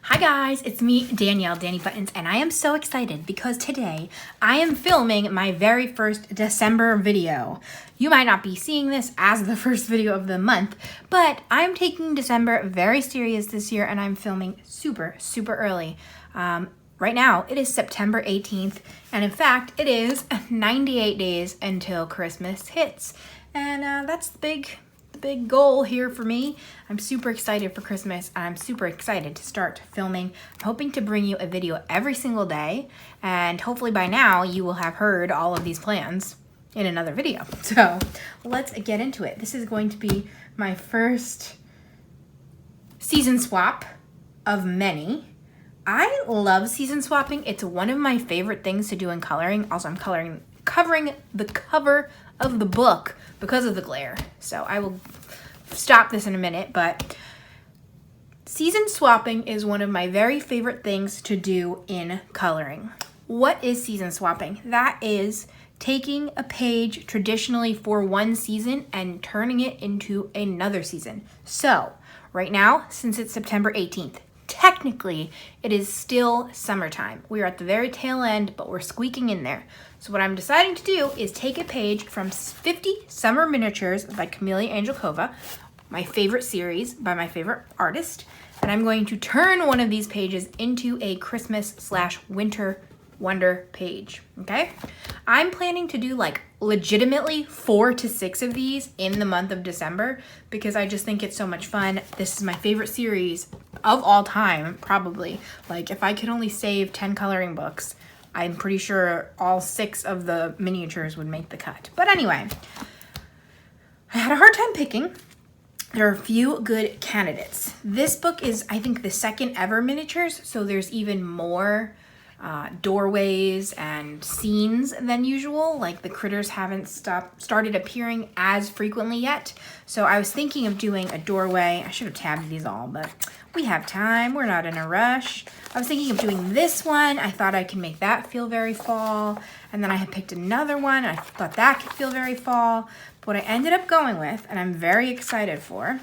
Hi guys, it's me, Danielle, Danibuttons, and I am so excited because today I am filming my very first December video. You might not be seeing this as the first video of the month, but I'm taking December very serious this year and I'm filming super early. Right now, it is September 18th, and in fact, it is 98 days until Christmas hits. And that's the big goal here for me. I'm super excited for Christmas. I'm super excited to start filming. I'm hoping to bring you a video every single day, and hopefully by now you will have heard all of these plans in another video. So let's get into it. This is going to be my first season swap of many. I love season swapping. It's one of my favorite things to do in coloring. Also, I'm covering the cover of the book because of the glare. So I will stop this in a minute, but season swapping is one of my very favorite things to do in coloring. What is season swapping? That is taking a page traditionally for one season and turning it into another season. So right now, since it's September 18th, technically, it is still summertime. We are at the very tail end, but we're squeaking in there. So what I'm deciding to do is take a page from 50 Summer Miniatures by Camellia Angelkova, my favorite series by my favorite artist, and I'm going to turn one of these pages into a Christmas/winter wonder page, okay? I'm planning to do like legitimately 4 to 6 of these in the month of December because I just think it's so much fun. This is my favorite series of all time, probably. Like if I could only save 10 coloring books, I'm pretty sure all 6 of the miniatures would make the cut. But anyway, I had a hard time picking. There are a few good candidates. This book is, I think, the second ever miniatures, so there's even more doorways and scenes than usual. Like the critters haven't started appearing as frequently yet. So I was thinking of doing a doorway. I should have tabbed these all, but we have time. We're not in a rush. I was thinking of doing this one. I thought I could make that feel very fall. And then I had picked another one. I thought that could feel very fall. But what I ended up going with, and I'm very excited for,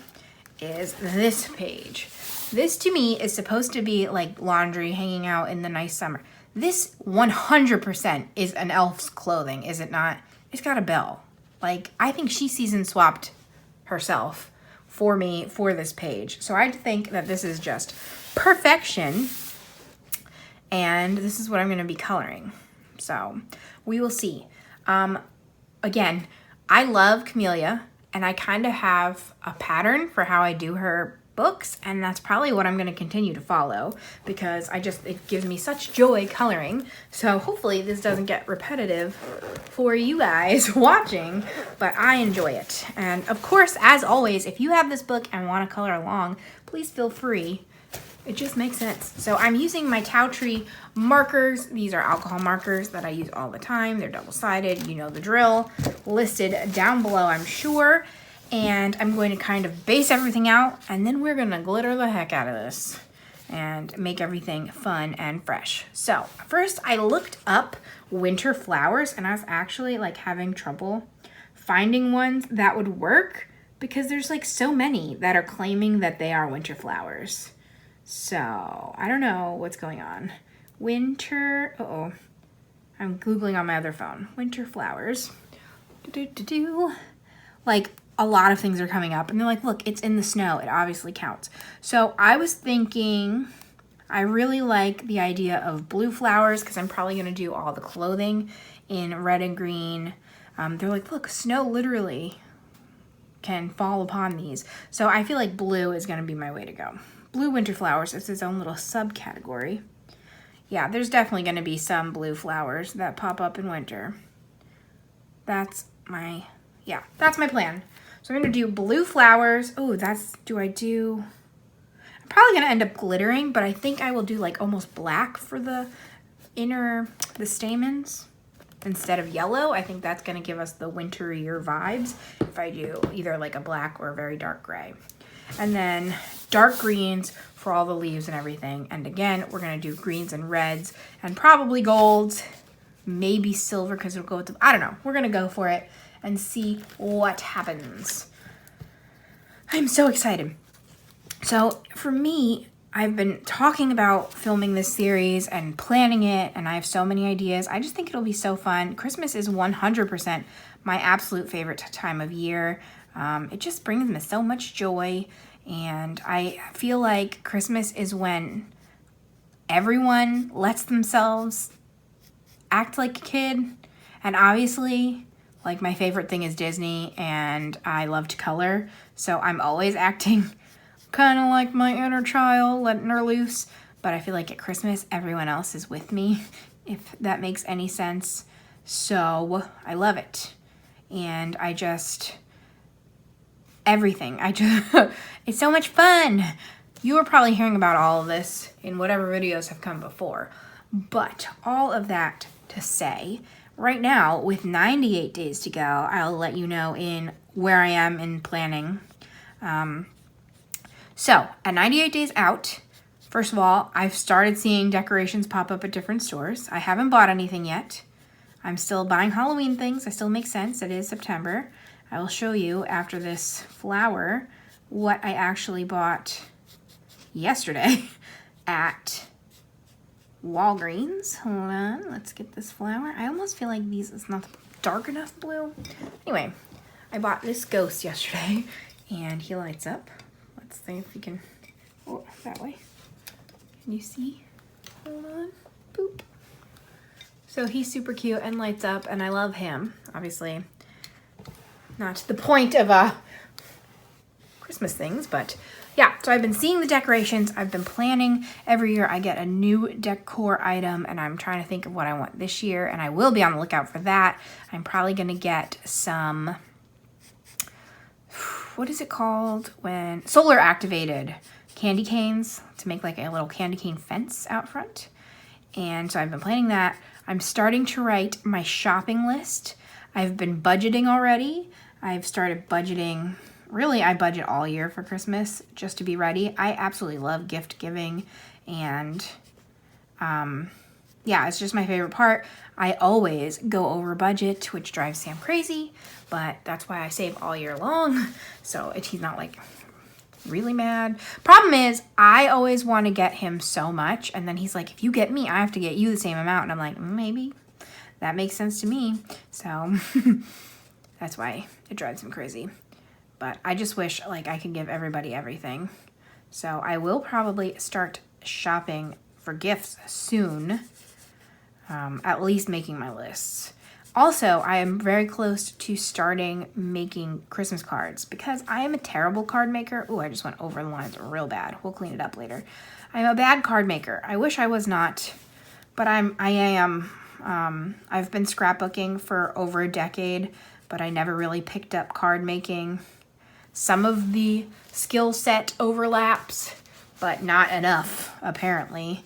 is this page. This to me is supposed to be like laundry hanging out in the nice summer. This 100% is an elf's clothing, is it not? It's got a bell. Like, I think she season swapped herself for me for this page. So I think that this is just perfection. And this is what I'm going to be coloring. So we will see. Again, I love Camellia, and I kind of have a pattern for how I do her books, and that's probably what I'm going to continue to follow because it gives me such joy coloring. So hopefully this doesn't get repetitive for you guys watching, but I enjoy it. And of course, as always, if you have this book and want to color along, please feel free. It just makes sense. So I'm using my Tau Tree markers. These are alcohol markers that I use all the time. They're double-sided, you know the drill. Listed down below, I'm sure. And I'm going to kind of base everything out, and then we're gonna glitter the heck out of this and make everything fun and fresh. So first I looked up winter flowers, and I was actually like having trouble finding ones that would work because there's like so many that are claiming that they are winter flowers. So I don't know what's going on. Winter, I'm Googling on my other phone. Winter flowers. Like, a lot of things are coming up, and they're like, look, it's in the snow. It obviously counts. So I was thinking, I really like the idea of blue flowers because I'm probably going to do all the clothing in red and green. They're like, look, snow literally can fall upon these. So I feel like blue is going to be my way to go. Blue winter flowers is its own little subcategory. Yeah, there's definitely going to be some blue flowers that pop up in winter. That's my plan. So I'm going to do blue flowers. Oh, I'm probably going to end up glittering, but I think I will do like almost black for the stamens instead of yellow. I think that's going to give us the winterier vibes if I do either like a black or a very dark gray. And then dark greens for all the leaves and everything. And again, we're going to do greens and reds and probably golds, maybe silver because it'll go with I don't know. We're going to go for it and see what happens. I'm so excited. So for me, I've been talking about filming this series and planning it, and I have so many ideas. I just think it'll be so fun. Christmas is 100% my absolute favorite time of year. It just brings me so much joy, and I feel like Christmas is when everyone lets themselves act like a kid. And obviously, like, my favorite thing is Disney, and I love to color, so I'm always acting kind of like my inner child, letting her loose. But I feel like at Christmas, everyone else is with me, if that makes any sense. So I love it. And everything. It's so much fun. You are probably hearing about all of this in whatever videos have come before. But all of that to say, right now, with 98 days to go, I'll let you know in where I am in planning. So, at 98 days out, first of all, I've started seeing decorations pop up at different stores. I haven't bought anything yet. I'm still buying Halloween things. It still makes sense. It is September. I will show you after this flower what I actually bought yesterday at Walgreens. Hold on. Let's get this flower. I almost feel like it's not dark enough blue. Anyway, I bought this ghost yesterday, and he lights up. Let's see if we can, oh, that way. Can you see? Hold on. Boop. So he's super cute and lights up, and I love him. Obviously, not to the point of Christmas things, but yeah. So I've been seeing the decorations. I've been planning. Every year I get a new decor item, and I'm trying to think of what I want this year, and I will be on the lookout for that. I'm probably going to get some, what is it called when solar activated candy canes to make like a little candy cane fence out front. And so I've been planning that. I'm starting to write my shopping list. I've been budgeting already. I've started budgeting. Really, I budget all year for Christmas just to be ready. I absolutely love gift giving, and yeah, it's just my favorite part. I always go over budget, which drives Sam crazy, but that's why I save all year long, so he's not like really mad. Problem is, I always want to get him so much, and then he's like, if you get me, I have to get you the same amount, and I'm like, maybe. That makes sense to me, so that's why it drives him crazy. But I just wish like I could give everybody everything. So I will probably start shopping for gifts soon, at least making my lists. Also, I am very close to starting making Christmas cards because I am a terrible card maker. Ooh, I just went over the lines real bad. We'll clean it up later. I'm a bad card maker. I wish I was not, but I am. I've been scrapbooking for over a decade, but I never really picked up card making. Some of the skill set overlaps, but not enough, apparently.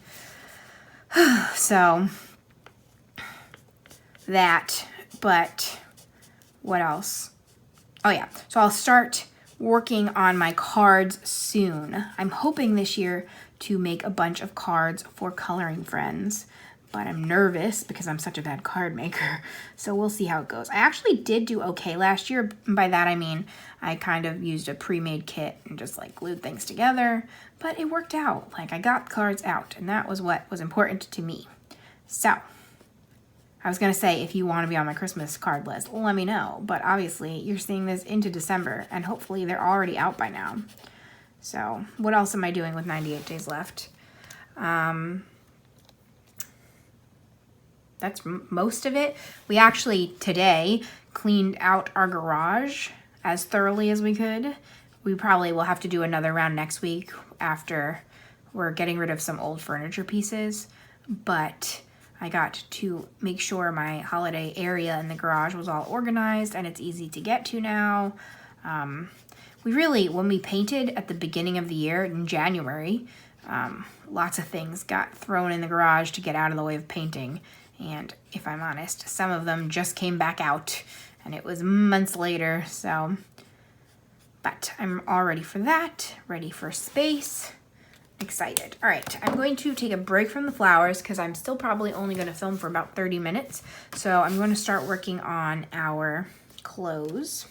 So, that, but what else? Oh yeah, so I'll start working on my cards soon. I'm hoping this year to make a bunch of cards for coloring friends, but I'm nervous because I'm such a bad card maker. So we'll see how it goes. I actually did do okay last year. By that I mean I kind of used a pre-made kit and just like glued things together, but it worked out. Like I got cards out, and that was what was important to me. So I was gonna say, if you want to be on my Christmas card list, let me know. But obviously you're seeing this into December, and hopefully they're already out by now. So what else am I doing with 98 days left? That's most of it. We actually today cleaned out our garage as thoroughly as we could. We probably will have to do another round next week after we're getting rid of some old furniture pieces. But I got to make sure my holiday area in the garage was all organized and it's easy to get to now. When we painted at the beginning of the year in January, lots of things got thrown in the garage to get out of the way of painting. And if I'm honest, some of them just came back out, and it was months later, so. But I'm all ready for that, ready for space, excited. All right, I'm going to take a break from the flowers because I'm still probably only going to film for about 30 minutes. So I'm going to start working on our clothes.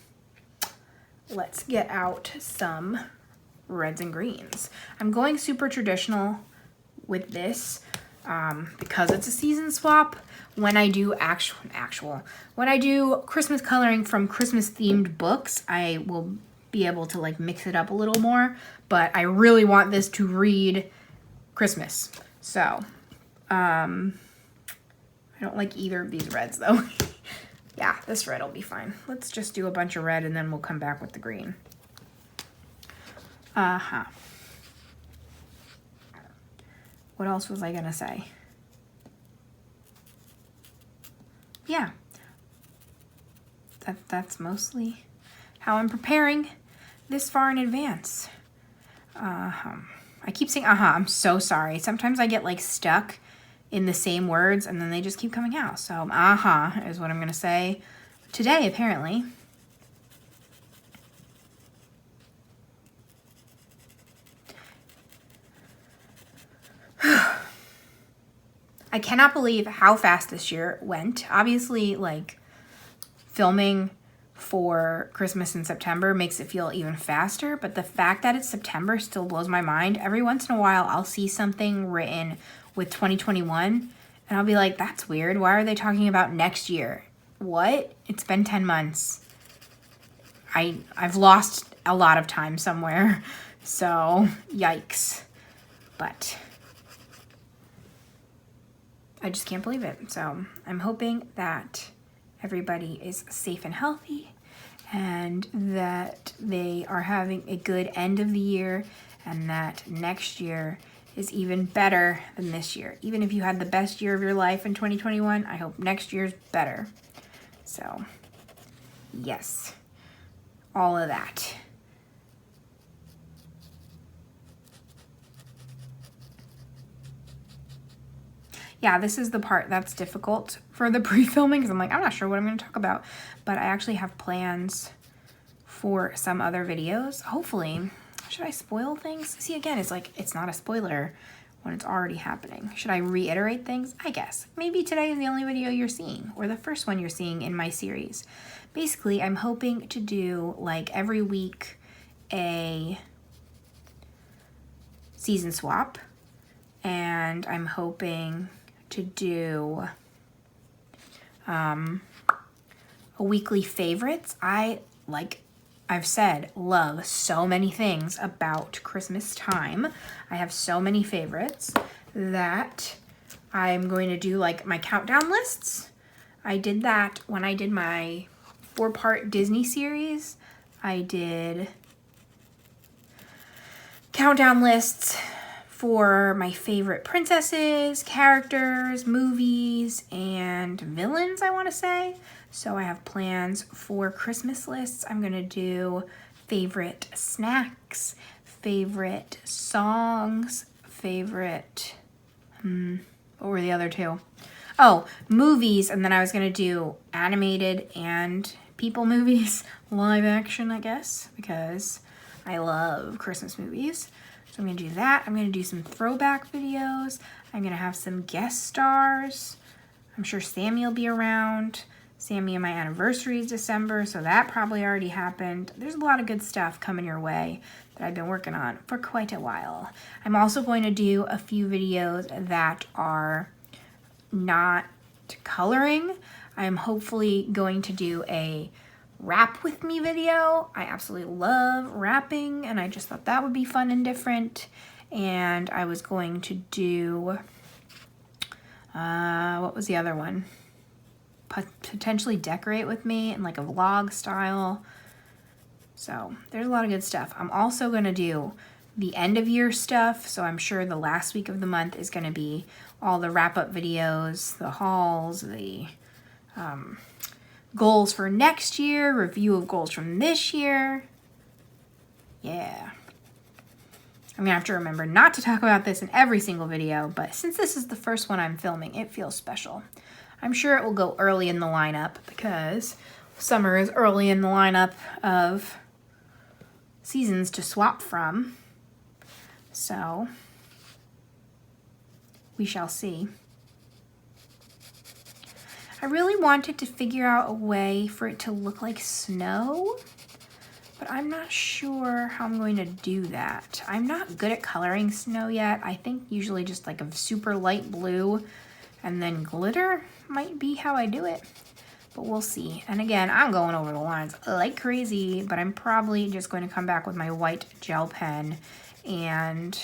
Let's get out some reds and greens. I'm going super traditional with this because it's a season swap. When I do when I do Christmas coloring from Christmas themed books, I will be able to like mix it up a little more, but I really want this to read Christmas. So, I don't like either of these reds though. Yeah, this red will be fine. Let's just do a bunch of red and then we'll come back with the green. What else was I gonna say? Yeah, that's mostly how I'm preparing this far in advance. I keep saying I'm so sorry. Sometimes I get like stuck in the same words and then they just keep coming out. So is what I'm gonna say today apparently. I cannot believe how fast this year went. Obviously, like, filming for Christmas in September makes it feel even faster, but the fact that it's September still blows my mind. Every once in a while, I'll see something written with 2021, and I'll be like, that's weird. Why are they talking about next year? What? It's been 10 months. I've lost a lot of time somewhere, so yikes. But I just can't believe it. So I'm hoping that everybody is safe and healthy and that they are having a good end of the year and that next year is even better than this year. Even if you had the best year of your life in 2021, I hope next year's better. So, yes, all of that. Yeah, this is the part that's difficult for the pre-filming because I'm like, I'm not sure what I'm going to talk about, but I actually have plans for some other videos. Hopefully, should I spoil things? See, again, it's like, it's not a spoiler when it's already happening. Should I reiterate things? I guess. Maybe today is the only video you're seeing or the first one you're seeing in my series. Basically, I'm hoping to do like every week a season swap, and I'm hoping to do a weekly favorites. I've said, love so many things about Christmas time. I have so many favorites that I'm going to do like my countdown lists. I did that when I did my 4-part Disney series. I did countdown lists for my favorite princesses, characters, movies, and villains, I want to say. So I have plans for Christmas lists. I'm going to do favorite snacks, favorite songs, favorite, what were the other two? Oh, movies, and then I was going to do animated and people movies, live action, I guess, because I love Christmas movies. So I'm going to do that. I'm going to do some throwback videos. I'm going to have some guest stars. I'm sure Sammy will be around. Sammy and my anniversary is December, so that probably already happened. There's a lot of good stuff coming your way that I've been working on for quite a while. I'm also going to do a few videos that are not coloring. I'm hopefully going to do a rap with me video. I absolutely love rapping, and I just thought that would be fun and different. And I was going to do, what was the other one? Potentially decorate with me in like a vlog style. So there's a lot of good stuff. I'm also going to do the end of year stuff. So I'm sure the last week of the month is going to be all the wrap up videos, the hauls, the goals for next year, review of goals from this year. Yeah. I'm gonna have to remember not to talk about this in every single video, but since this is the first one I'm filming, it feels special. I'm sure it will go early in the lineup because summer is early in the lineup of seasons to swap from. So we shall see. I really wanted to figure out a way for it to look like snow, but I'm not sure how I'm going to do that. I'm not good at coloring snow yet. I think usually just like a super light blue and then glitter might be how I do it, but we'll see. And again, I'm going over the lines like crazy, but I'm probably just going to come back with my white gel pen and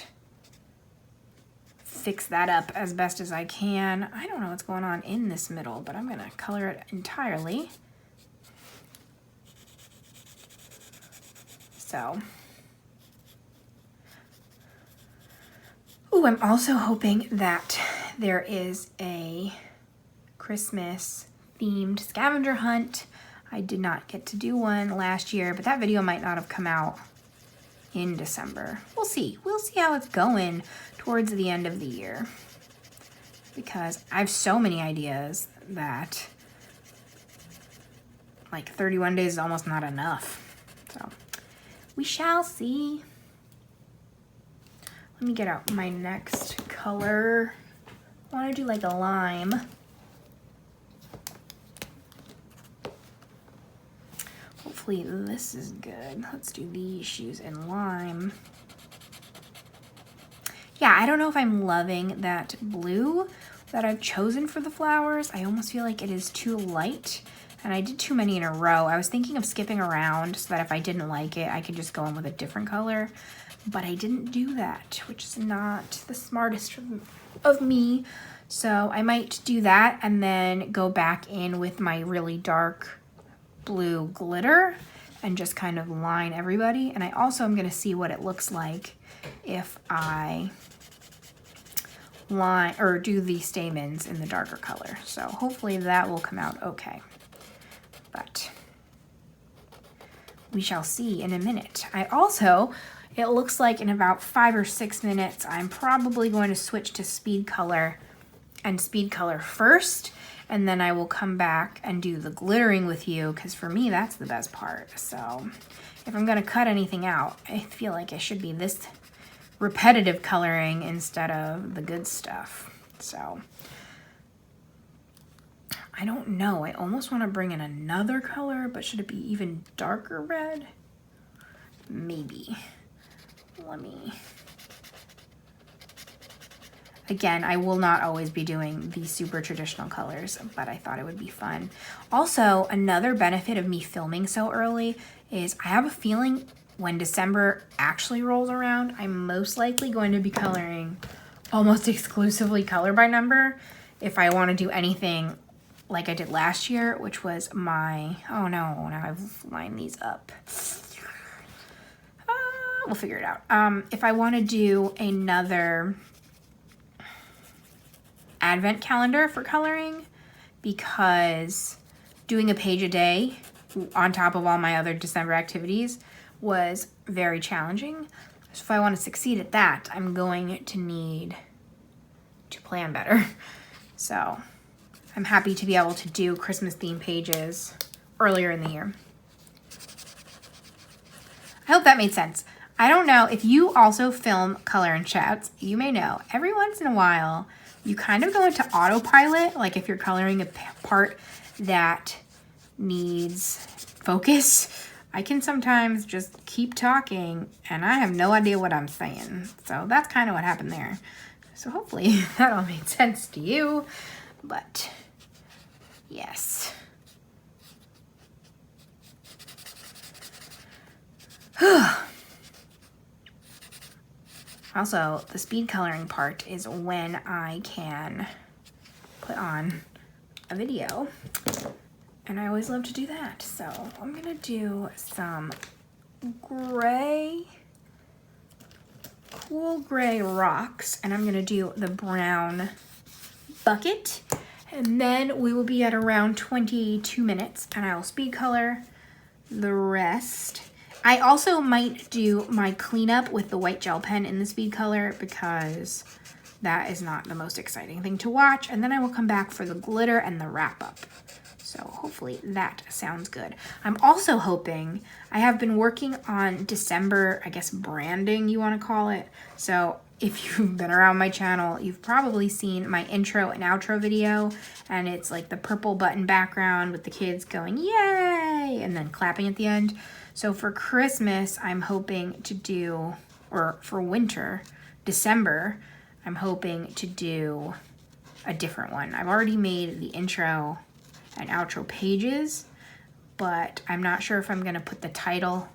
fix that up as best as I can. I don't know what's going on in this middle, but I'm gonna color it entirely. So, ooh, I'm also hoping that there is a Christmas themed scavenger hunt. I did not get to do one last year, but that video might not have come out in December. We'll see. We'll see how it's going towards the end of the year, because I have so many ideas that like 31 days is almost not enough. So we shall see. Let me get out my next color. I want to do like a lime. Hopefully this is good. Let's do these shoes in lime. Yeah, I don't know if I'm loving that blue that I've chosen for the flowers. I almost feel like it is too light, and I did too many in a row. I was thinking of skipping around so that if I didn't like it, I could just go in with a different color, but I didn't do that, which is not the smartest of me. So I might do that and then go back in with my really dark blue glitter and just kind of line everybody. And I also am going to see what it looks like if I line or do the stamens in the darker color. So hopefully that will come out okay, but we shall see in a minute. I also, it looks like in about 5 or 6 minutes, I'm probably going to switch to speed color and speed color first, and then I will come back and do the glittering with you, because for me, that's the best part. So if I'm gonna cut anything out, I feel like it should be this repetitive coloring instead of the good stuff. So I don't know, I almost wanna bring in another color, but should it be even darker red? Maybe. Let me... Again, I will not always be doing the super traditional colors, but I thought it would be fun. Also, another benefit of me filming so early is I have a feeling when December actually rolls around, I'm most likely going to be coloring almost exclusively color by number if I want to do anything like I did last year, which was my, oh no, now I've lined these up. We'll figure it out. If I want to do another advent calendar for coloring, because doing a page a day on top of all my other December activities was very challenging. So if I want to succeed at that, I'm going to need to plan better. So I'm happy to be able to do Christmas themed pages earlier in the year. I hope that made sense. I don't know if you also film color and chats. You may know every once in a while you kind of go into autopilot, like if you're coloring a part that needs focus. I can sometimes just keep talking and I have no idea what I'm saying. So that's kind of what happened there. So hopefully that all made sense to you, but yes. Also, the speed coloring part is when I can put on a video, and I always love to do that. So I'm gonna do some gray, cool gray rocks, and I'm gonna do the brown bucket, and then we will be at around 22 minutes, and I will speed color the rest. I also might do my cleanup with the white gel pen in the speed color, because that is not the most exciting thing to watch. And then I will come back for the glitter and the wrap up. So hopefully that sounds good. I'm also hoping, I have been working on December, I guess branding you want to call it. So if you've been around my channel, you've probably seen my intro and outro video, and it's like the purple button background with the kids going, yay, and then clapping at the end. So for Christmas, I'm hoping to do, or for winter, December, I'm hoping to do a different one. I've already made the intro and outro pages, but I'm not sure if I'm gonna put the title,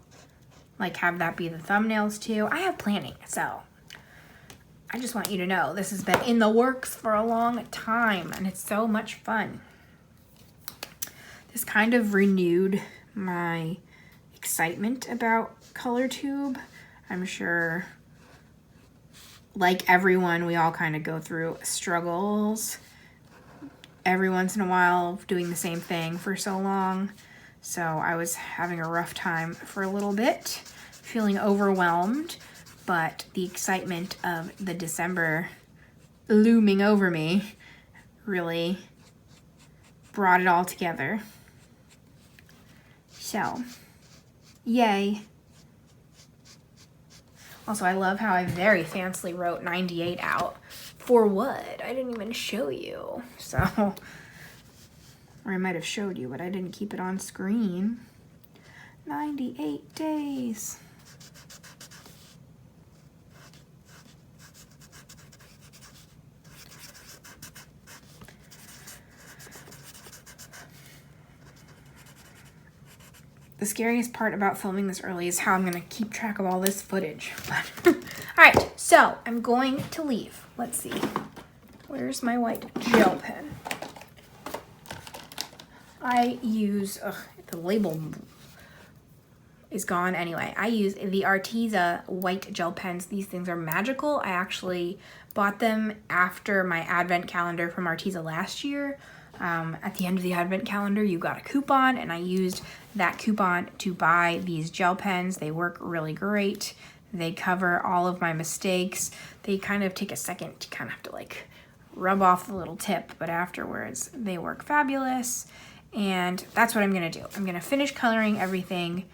like have that be the thumbnails too. I have planning, so I just want you to know this has been in the works for a long time and it's so much fun. This kind of renewed my excitement about ColorTube. I'm sure, like everyone, we all kind of go through struggles every once in a while of doing the same thing for so long. So I was having a rough time for a little bit, feeling overwhelmed, but the excitement of the December looming over me really brought it all together. So, yay. Also, I love how I very fancily wrote 98 out. For what? I didn't even show you. So, or I might have showed you, but I didn't keep it on screen. 98 days. The scariest part about filming this early is how I'm gonna keep track of all this footage. All right, so I'm going to leave. Let's see. Where's my white gel pen? I use, the label is gone anyway. I use the Arteza white gel pens. These things are magical. I actually bought them after my advent calendar from Arteza last year. At the end of the advent calendar, you got a coupon, and I used that coupon to buy these gel pens. They work really great. They cover all of my mistakes. They kind of take a second to kind of have to like rub off the little tip, but afterwards they work fabulous. And that's what I'm gonna do. I'm gonna finish coloring everything,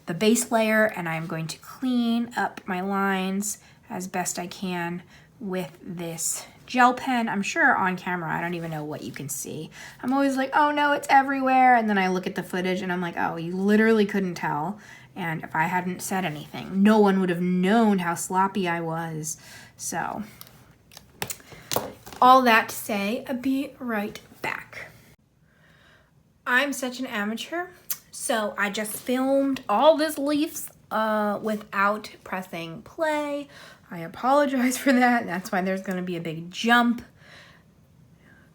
the base layer, and I'm going to clean up my lines as best I can with this gel pen. I'm sure on camera, I don't even know what you can see. I'm always like, oh no, it's everywhere. And then I look at the footage and I'm like, oh, you literally couldn't tell. And if I hadn't said anything, no one would have known how sloppy I was. So, all that to say, I'll be right back. I'm such an amateur, so I just filmed all this leaves without pressing play. I apologize for that. That's why there's gonna be a big jump.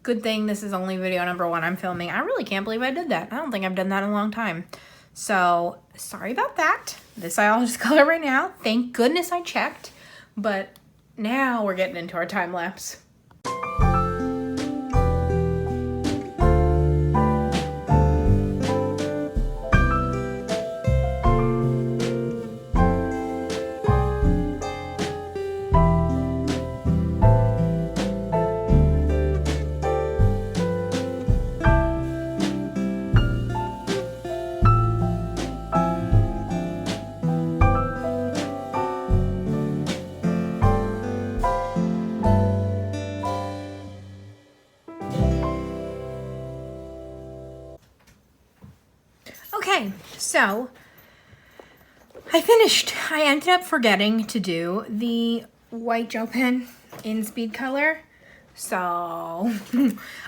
Good thing this is only video number 1 I'm filming. I really can't believe I did that. I don't think I've done that in a long time. So, sorry about that. This I'll just color right now. Thank goodness I checked. But now we're getting into our time lapse. Okay, so I finished. I ended up forgetting to do the white gel pen in speed color. So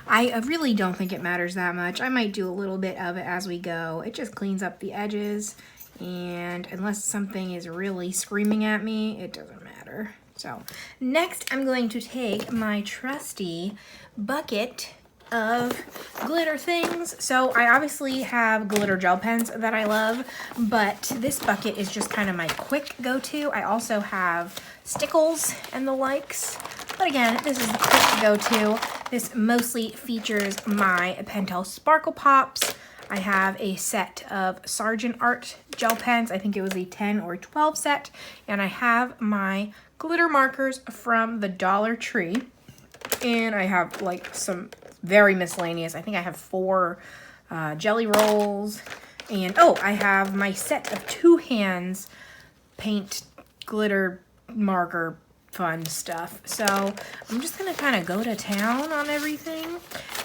I really don't think it matters that much. I might do a little bit of it as we go. It just cleans up the edges, and unless something is really screaming at me, it doesn't matter. So next I'm going to take my trusty bucket of glitter things. So I obviously have glitter gel pens that I love, but this bucket is just kind of my quick go-to. I also have stickles and the likes, but again, this is the quick go-to. This mostly features my Pentel Sparkle Pops. I have a set of Sargent Art gel pens. I think it was a 10 or 12 set, and I have my glitter markers from the Dollar Tree, and I have like some very miscellaneous. I think I have 4 jelly rolls, and oh, I have my set of 2 hands paint glitter marker fun stuff. So I'm just gonna kind of go to town on everything,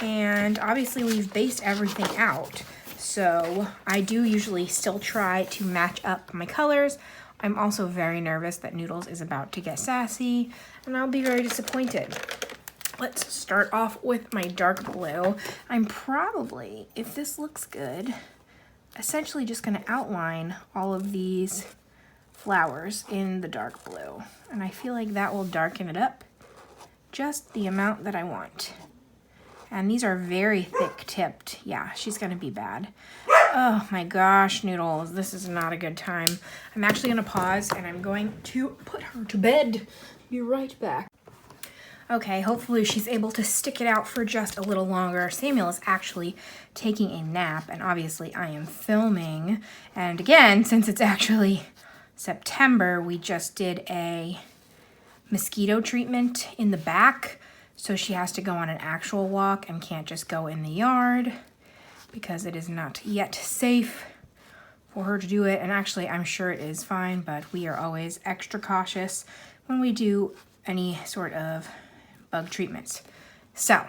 and obviously we've based everything out. So I do usually still try to match up my colors. I'm also very nervous that Noodles is about to get sassy, and I'll be very disappointed. Let's start off with my dark blue. I'm probably, if this looks good, essentially just gonna outline all of these flowers in the dark blue. And I feel like that will darken it up just the amount that I want. And these are very thick tipped. Yeah, she's gonna be bad. Oh my gosh, Noodles, this is not a good time. I'm actually gonna pause and I'm going to put her to bed. Be right back. Okay, hopefully she's able to stick it out for just a little longer. Samuel is actually taking a nap, and obviously I am filming. And again, since it's actually September, we just did a mosquito treatment in the back. So she has to go on an actual walk and can't just go in the yard because it is not yet safe for her to do it. And actually, I'm sure it is fine, but we are always extra cautious when we do any sort of bug treatments. So,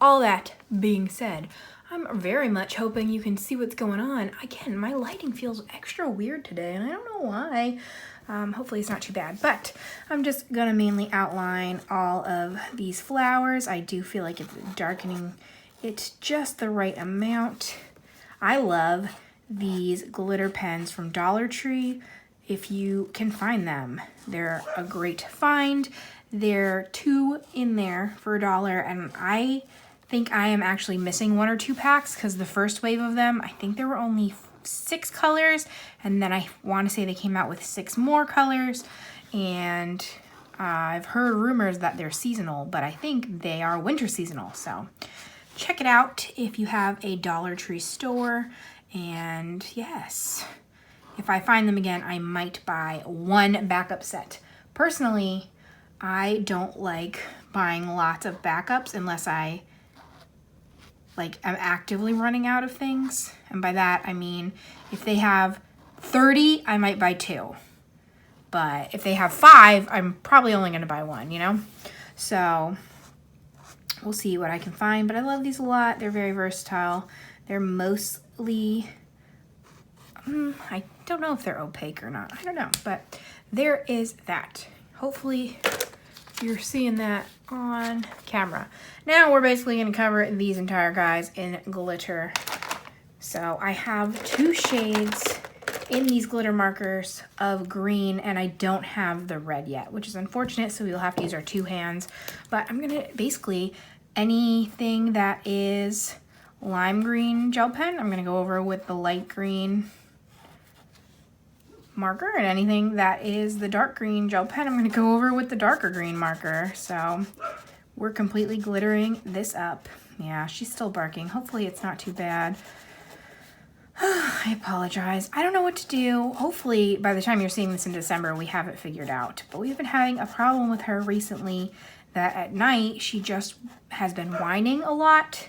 all that being said, I'm very much hoping you can see what's going on. Again, my lighting feels extra weird today, and I don't know why. Hopefully it's not too bad, but I'm just gonna mainly outline all of these flowers. I do feel like it's darkening it just the right amount. I love these glitter pens from Dollar Tree. If you can find them, they're a great find. There are 2 in there for $1, and I think I am actually missing 1 or 2 packs because the first wave of them, I think there were only 6 colors, and then I want to say they came out with 6 more colors, and I've heard rumors that they're seasonal, but I think they are winter seasonal. So check it out if you have a Dollar Tree store. And yes, if I find them again, I might buy 1 backup set. Personally, I don't like buying lots of backups unless I'm actively running out of things. And by that, I mean, if they have 30, I might buy 2. But if they have 5, I'm probably only going to buy 1, you know? So we'll see what I can find. But I love these a lot. They're very versatile. They're mostly, I don't know if they're opaque or not. I don't know. But there is that. Hopefully you're seeing that on camera. Now we're basically going to cover these entire guys in glitter. So I have 2 shades in these glitter markers of green, and I don't have the red yet, which is unfortunate, so we'll have to use our 2 hands. But I'm going to basically, anything that is lime green gel pen, I'm going to go over with the light green marker, and anything that is the dark green gel pen, I'm going to go over with the darker green marker. So we're completely glittering this up. Yeah, she's still barking. Hopefully it's not too bad. I apologize. I don't know what to do. Hopefully by the time you're seeing this in December, we have it figured out. But we've been having a problem with her recently that at night she just has been whining a lot.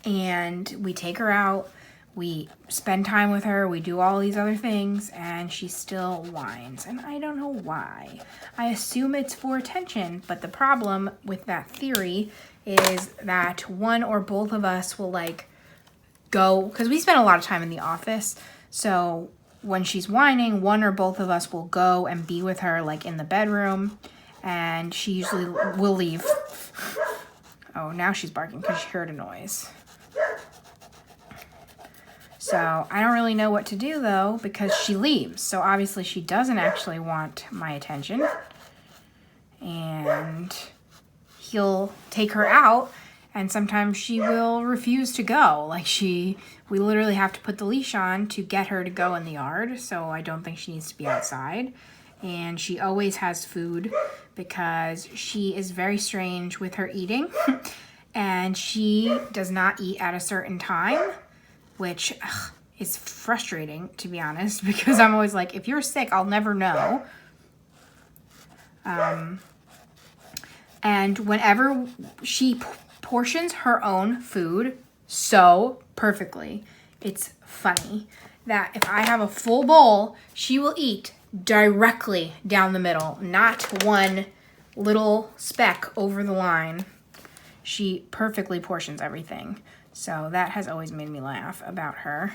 And we take her out, we spend time with her, we do all these other things, and she still whines. And I don't know why. I assume it's for attention, but the problem with that theory is that one or both of us will go, because we spend a lot of time in the office, so when she's whining, one or both of us will go and be with her in the bedroom, and she usually will leave. Oh, now she's barking because she heard a noise. So I don't really know what to do though, because she leaves. So obviously she doesn't actually want my attention. And he'll take her out, and sometimes she will refuse to go. We literally have to put the leash on to get her to go in the yard. So I don't think she needs to be outside. And she always has food because she is very strange with her eating. And she does not eat at a certain time, which is frustrating, to be honest, because I'm always like, if you're sick, I'll never know. And whenever she portions her own food so perfectly, it's funny that if I have a full bowl, she will eat directly down the middle, not one little speck over the line. She perfectly portions everything. So that has always made me laugh about her.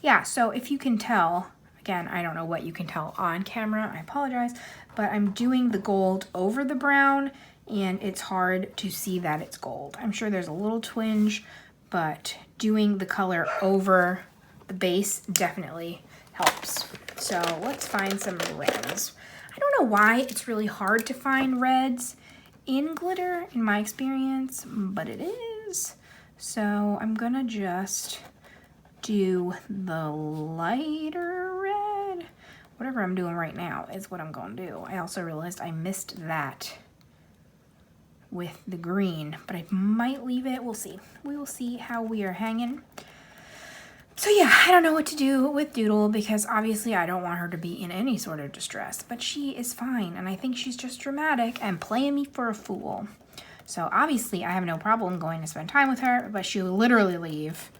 Yeah, so if you can tell, again, I don't know what you can tell on camera, I apologize, but I'm doing the gold over the brown, and it's hard to see that it's gold. I'm sure there's a little twinge, but doing the color over the base definitely helps. So let's find some reds. I don't know why it's really hard to find reds in glitter, in my experience, but it is. So I'm gonna just do the lighter red. Whatever I'm doing right now is what I'm gonna do. I also realized I missed that with the green, but I might leave it. We'll see. We will see how we are hanging. So yeah, I don't know what to do with Doodle because obviously I don't want her to be in any sort of distress, but she is fine, and I think she's just dramatic and playing me for a fool. So obviously I have no problem going to spend time with her, but she'll literally leave,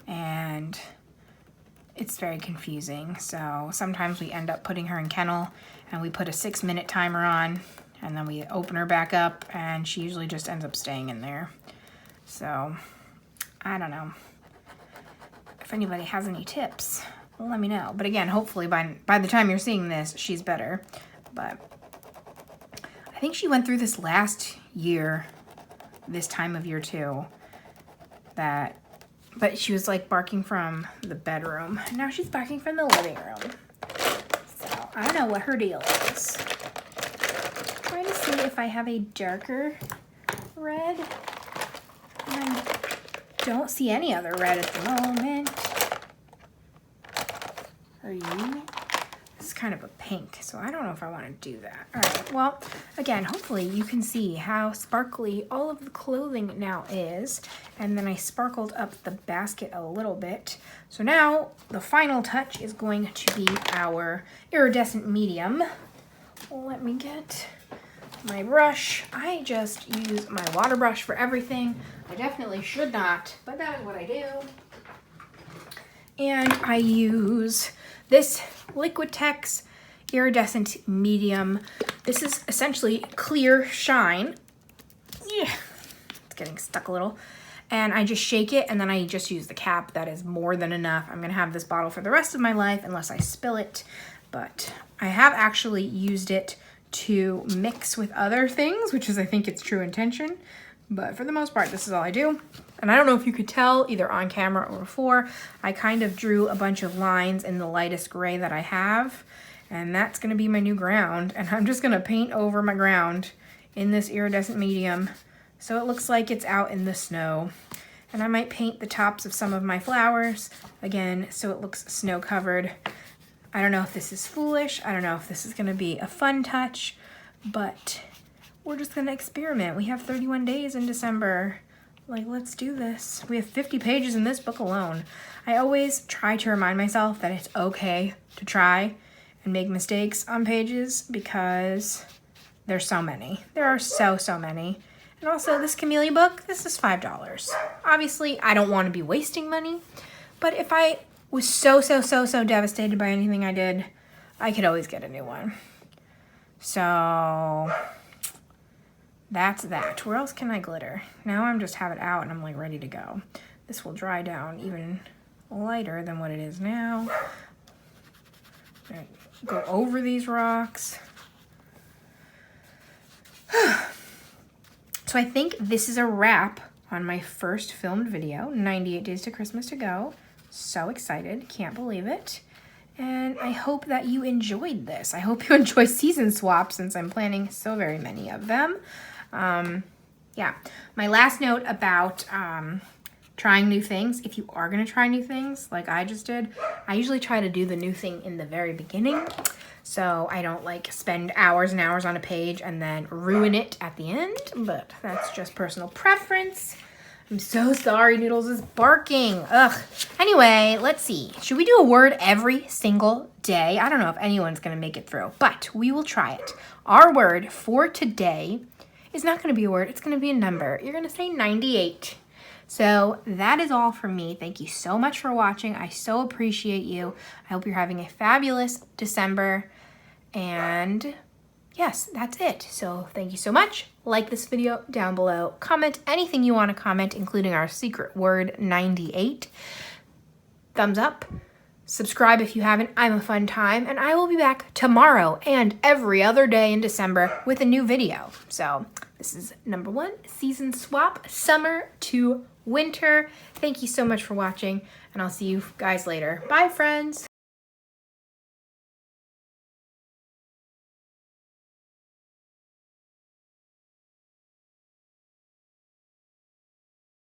and it's very confusing. So sometimes we end up putting her in kennel and we put a 6-minute timer on, and then we open her back up, and she usually just ends up staying in there. So I don't know. If anybody has any tips, let me know. But again, hopefully by the time you're seeing this, she's better. But I think she went through this last year, this time of year too, but she was like barking from the bedroom. Now she's barking from the living room. So I don't know what her deal is. Trying to see if I have a darker red. And I don't see any other red at the moment. Are you? This is kind of a pink, so I don't know if I want to do that. All right, well, again, hopefully you can see how sparkly all of the clothing now is. And then I sparkled up the basket a little bit. So now the final touch is going to be our iridescent medium. Let me get my brush. I just use my water brush for everything. I definitely should not, but that is what I do. And I use this Liquitex iridescent medium. This is essentially clear shine. Yeah, it's getting stuck a little. And I just shake it, and then I just use the cap. That is more than enough. I'm gonna have this bottle for the rest of my life unless I spill it. But I have actually used it to mix with other things, which is, I think, its true intention. But for the most part, this is all I do. And I don't know if you could tell either on camera or before, I kind of drew a bunch of lines in the lightest gray that I have. And that's gonna be my new ground. And I'm just gonna paint over my ground in this iridescent medium so it looks like it's out in the snow. And I might paint the tops of some of my flowers, again, so it looks snow covered. I don't know if this is foolish. I don't know if this is gonna be a fun touch, but we're just gonna experiment. We have 31 days in December. Like, let's do this. We have 50 pages in this book alone. I always try to remind myself that it's okay to try and make mistakes on pages because there's so many. There are so many. And also this Camellia book, this is $5. Obviously, I don't want to be wasting money, but if I was so devastated by anything I did, I could always get a new one. So that's that. Where else can I glitter? Now I'm just have it out and I'm like ready to go. This will dry down even lighter than what it is now. I'm gonna go over these rocks. So I think this is a wrap on my first filmed video, 98 Days to Christmas to go. So excited, can't believe it. And I hope that you enjoyed this. I hope you enjoy season swaps since I'm planning so very many of them. Yeah, my last note about trying new things. If you are gonna try new things like I just did, I usually try to do the new thing in the very beginning. So I don't like spend hours and hours on a page and then ruin it at the end, but that's just personal preference. I'm so sorry, Noodles is barking. Ugh. Anyway, let's see. Should we do a word every single day? I don't know if anyone's gonna make it through, but we will try it. Our word for today is not gonna be a word, it's gonna be a number. You're gonna say 98. So that is all from me. Thank you so much for watching. I so appreciate you. I hope you're having a fabulous December. And yes, that's it. So thank you so much. Like this video down below. Comment anything you want to comment, including our secret word 98. Thumbs up. Subscribe if you haven't. I'm a fun time, and I will be back tomorrow and every other day in December with a new video. So this is number 1, season swap, summer to winter. Thank you so much for watching, and I'll see you guys later. Bye, friends.